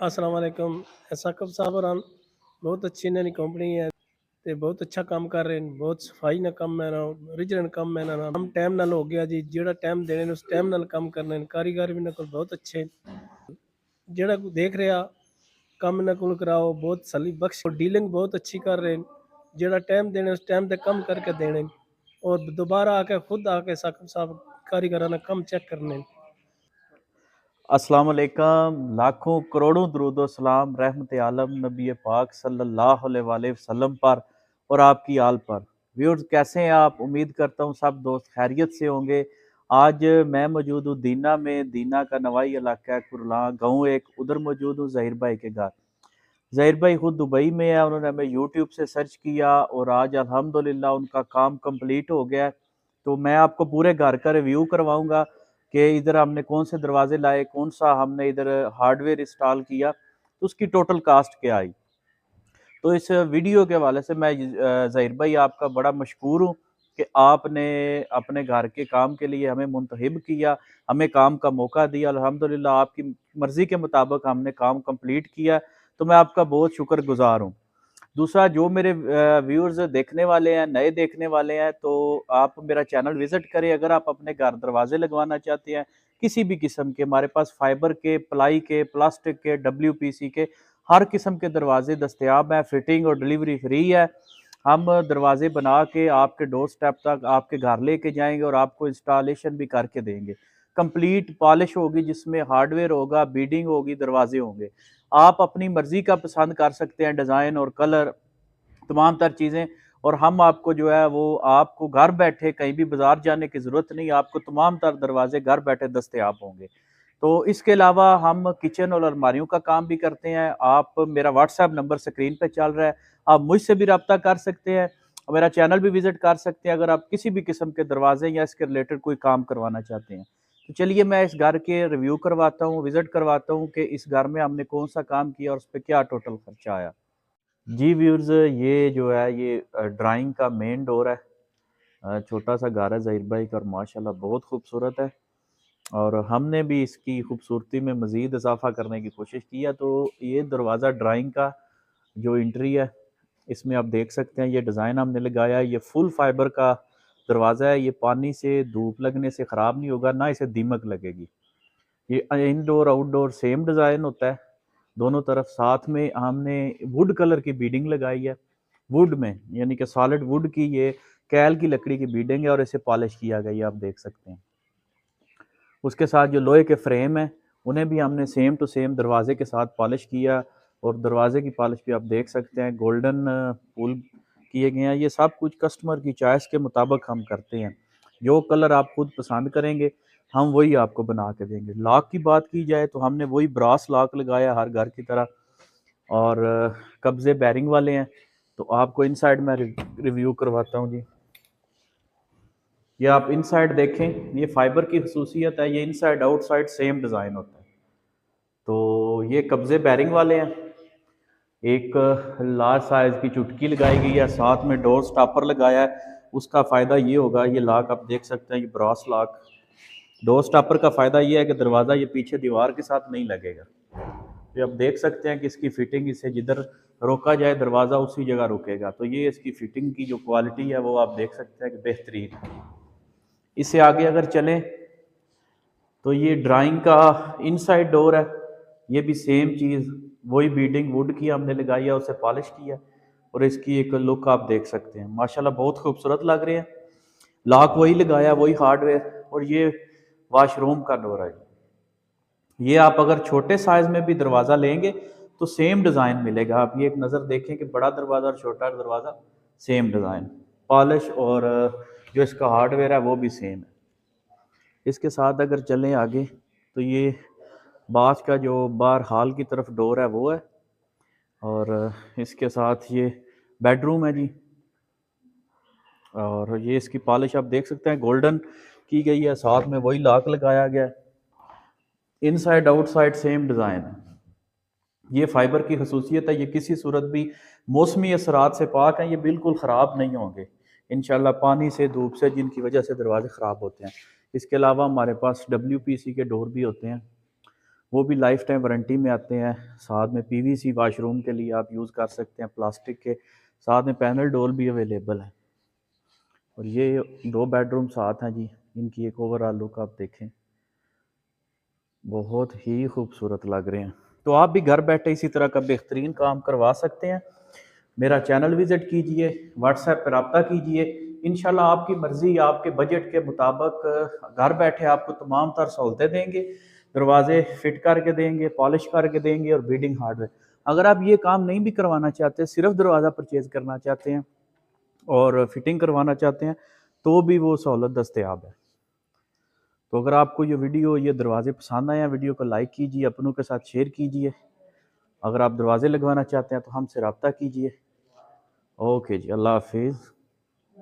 अस्सलाम वालेकुम। साकिब साहब और बहुत अच्छी इन्होंने कंपनी है ਤੇ ਬਹੁਤ ਅੱਛਾ ਕੰਮ ਕਰ ਰਹੇ ਨੇ। ਬਹੁਤ ਸਫਾਈ ਨਾਲ ਕੰਮ ਹੈ ਨਾ, ਓਰੀਜਨਲ ਕੰਮ ਹੈ ਨਾ, ਕੰਮ ਟਾਈਮ ਨਾਲ ਹੋ ਗਿਆ ਜੀ। ਜਿਹੜਾ ਟਾਈਮ ਦੇਣੇ ਨੇ ਉਸ ਟਾਈਮ ਨਾਲ ਕੰਮ ਕਰਨੇ ਨੇ। ਕਾਰੀਗਰ ਵੀ ਇਹਨਾਂ ਕੋਲ ਬਹੁਤ ਅੱਛੇ ਨੇ। ਜਿਹੜਾ ਕੋਈ ਦੇਖ ਰਿਹਾ ਕੰਮ ਇਹਨਾਂ ਕੋਲ ਕਰਾਓ। ਬਹੁਤ ਸਲੀ ਬਖਸ਼ ਡੀਲਿੰਗ ਬਹੁਤ ਅੱਛੀ ਕਰ ਰਹੇ ਨੇ। ਜਿਹੜਾ ਟਾਈਮ ਦੇਣੇ ਉਸ ਟਾਈਮ ਤੇ ਕੰਮ ਕਰਕੇ ਦੇਣੇ ਨੇ और दोबारा आके खुद आके साकिब साहब कारीगराना कम चेक करने। अस्सलाम वालेकुम, लाखों करोड़ों दरूद सलाम रहमत आलम नबी पाक सल्लल्लाहु अलैहि वसल्लम पर और आपकी आल पर। व्यूअर्स कैसे हैं आप? उम्मीद करता हूँ सब दोस्त खैरियत से होंगे। आज मैं मौजूद हूँ दीना में। दीना का नवाई इलाका है, कुरला गाँव एक, उधर मौजूद हूँ ज़हीर भाई के घर। ज़हीर भाई खुद दुबई में है, उन्होंने हमें यूट्यूब से सर्च किया और आज अल्हम्दुलिल्लाह उनका काम कंप्लीट हो गया है। तो मैं आपको पूरे घर का रिव्यू करवाऊंगा कि इधर हमने कौन से दरवाजे लाए, कौन सा हमने इधर हार्डवेयर इंस्टॉल किया, तो उसकी टोटल कास्ट क्या आई। तो इस वीडियो के हवाले से मैं ज़हीर भाई आपका बड़ा मशकूर हूँ कि आपने अपने घर के काम के लिए हमें मुंतहिब किया, हमें काम का मौका दिया। अल्हम्दुलिल्लाह आपकी मर्ज़ी के मुताबिक हमने काम कंप्लीट किया, तो मैं आपका बहुत शुक्रगुजार हूँ। दूसरा, जो मेरे व्यूअर्स देखने वाले हैं, नए देखने वाले हैं, तो आप मेरा चैनल विज़िट करें। अगर आप अपने घर दरवाजे लगवाना चाहते हैं किसी भी किस्म के, हमारे पास फाइबर के, प्लाई के, प्लास्टिक के, WPC के हर किस्म के दरवाजे दस्तयाब हैं। फिटिंग और डिलीवरी फ्री है। हम दरवाजे बना के आपके डोर स्टेप तक आपके घर लेके जाएंगे और आपको इंस्टॉलेशन भी करके देंगे। कंप्लीट पॉलिश होगी, जिसमें हार्डवेयर होगा, बीडिंग होगी, दरवाजे होंगे। आप अपनी मर्जी का पसंद कर सकते हैं, डिज़ाइन और कलर तमाम तर चीज़ें। और हम आपको जो है वो आपको घर बैठे, कहीं भी बाजार जाने की ज़रूरत नहीं, आपको तमाम तर दरवाजे घर बैठे दस्तयाब होंगे। तो इसके अलावा हम किचन और अलमारियों का काम भी करते हैं। आप मेरा व्हाट्सएप नंबर स्क्रीन पे चल रहा है, आप मुझसे भी रब्ता कर सकते हैं। मेरा चैनल भी विजिट कर सकते हैं अगर आप किसी भी किस्म के दरवाजे या इसके रिलेटेड कोई काम करवाना चाहते हैं। तो चलिए मैं इस घर के रिव्यू करवाता हूँ, विजिट करवाता हूँ कि इस घर में हमने कौन सा काम किया और उस पर क्या टोटल खर्चा आया। जी व्यूअर्स, ये जो है ये ड्राइंग का मेन डोर है। छोटा सा घर है ज़हीर भाई का और माशाल्लाह बहुत खूबसूरत है। और हमने भी इसकी खूबसूरती में मज़ीद इजाफा करने की कोशिश की है। तो ये दरवाज़ा ड्राइंग का जो एंट्री है, इसमें आप देख सकते हैं ये डिज़ाइन हमने लगाया है। ये फुल फाइबर का दरवाज़ा है। ये पानी से, धूप लगने से ख़राब नहीं होगा, ना इसे दीमक लगेगी। ये इनडोर आउटडोर सेम डिज़ाइन होता है दोनों तरफ। साथ में हमने वुड कलर की बीडिंग लगाई है, वुड में यानी कि सॉलिड वुड की, ये कैल की लकड़ी की बीडिंग है और इसे पॉलिश किया गया, ये आप देख सकते हैं। उसके साथ जो लोहे के फ्रेम है उन्हें भी हमने सेम टू सेम दरवाजे के साथ पॉलिश किया। और दरवाजे की पॉलिश भी आप देख सकते हैं, गोल्डन पुल किए गए हैं। ये सब कुछ कस्टमर की चॉइस के मुताबिक हम करते हैं। जो कलर आप खुद पसंद करेंगे हम वही आपको बना के देंगे। लॉक की बात की जाए तो हमने वही ब्रास लॉक लगाया हर घर की तरह, और कब्जे बैरिंग वाले हैं। तो आपको इनसाइड में रिव्यू करवाता हूँ जी। ये आप इनसाइड देखें, ये फाइबर की खसूसियत है, ये इनसाइड आउटसाइड सेम डिज़ाइन होता है। तो ये कब्जे बैरिंग वाले हैं। एक लार्ज साइज़ की चुटकी लगाई गई है, साथ में डोर स्टॉपर लगाया है। उसका फ़ायदा ये होगा, ये लॉक आप देख सकते हैं, ये ब्रास लॉक। डोर स्टॉपर का फ़ायदा ये है कि दरवाज़ा ये पीछे दीवार के साथ नहीं लगेगा। ये आप देख सकते हैं कि इसकी फ़िटिंग, इसे जिधर रोका जाए दरवाज़ा उसी जगह रुकेगा। तो ये इसकी फ़िटिंग की जो क्वालिटी है वो आप देख सकते हैं कि बेहतरीन है। इससे आगे अगर चलें तो ये ड्राइंग का इनसाइड डोर है। ये भी सेम चीज़, वही बीडिंग वुड की हमने लगाई है, उसे पॉलिश किया। और इसकी एक लुक आप देख सकते हैं, माशाल्लाह बहुत खूबसूरत लग रहे हैं। लॉक वही लगाया, वही हार्डवेयर। और ये वाशरूम का डोर है। ये आप अगर छोटे साइज़ में भी दरवाज़ा लेंगे तो सेम डिज़ाइन मिलेगा। आप ये एक नज़र देखें कि बड़ा दरवाज़ा और छोटा दरवाज़ा सेम डिज़ाइन, पॉलिश और जो इसका हार्डवेयर है वो भी सेम है। इसके साथ अगर चलें आगे तो ये बाथ का जो बाहर हॉल की तरफ डोर है वो है। और इसके साथ ये बेडरूम है जी। और ये इसकी पॉलिश आप देख सकते हैं, गोल्डन की गई है, साथ में वही लॉक लगाया गया है। इनसाइड आउटसाइड सेम डिज़ाइन है। ये फाइबर की खसूसियत है, ये किसी सूरत भी मौसमी असरात से पाक हैं, ये बिल्कुल ख़राब नहीं होंगे इंशाल्लाह, पानी से, धूप से, जिनकी वजह से दरवाजे ख़राब होते हैं। इसके अलावा हमारे पास WPC के डोर भी होते हैं, वो भी लाइफ टाइम वारंटी में आते हैं। साथ में पीवीसी वाशरूम के लिए आप यूज़ कर सकते हैं प्लास्टिक के, साथ में पैनल डोर भी अवेलेबल है। और ये 2 बेडरूम साथ हैं जी। इनकी एक ओवरऑल लुक आप देखें, बहुत ही खूबसूरत लग रहे हैं। तो आप भी घर बैठे इसी तरह का बेहतरीन काम करवा सकते हैं। मेरा चैनल विज़िट कीजिए, व्हाट्सएप पर रब्ता कीजिए। इंशाल्लाह आपकी मर्ज़ी, आपके बजट के मुताबिक घर बैठे आपको तमाम तर सहूलतें देंगे। दरवाजे फिट करके देंगे, पॉलिश करके देंगे और बीडिंग हार्डवेयर। अगर आप ये काम नहीं भी करवाना चाहते, सिर्फ दरवाज़ा परचेज़ करना चाहते हैं और फिटिंग करवाना चाहते हैं, तो भी वो सहूलत दस्तयाब है। तो अगर आपको ये वीडियो, ये दरवाजे पसंद आए हैं, वीडियो को लाइक कीजिए, अपनों के साथ शेयर कीजिए। अगर आप दरवाजे लगवाना चाहते हैं तो हमसे रब्ता कीजिए। ओके जी, अल्लाह हाफिज़।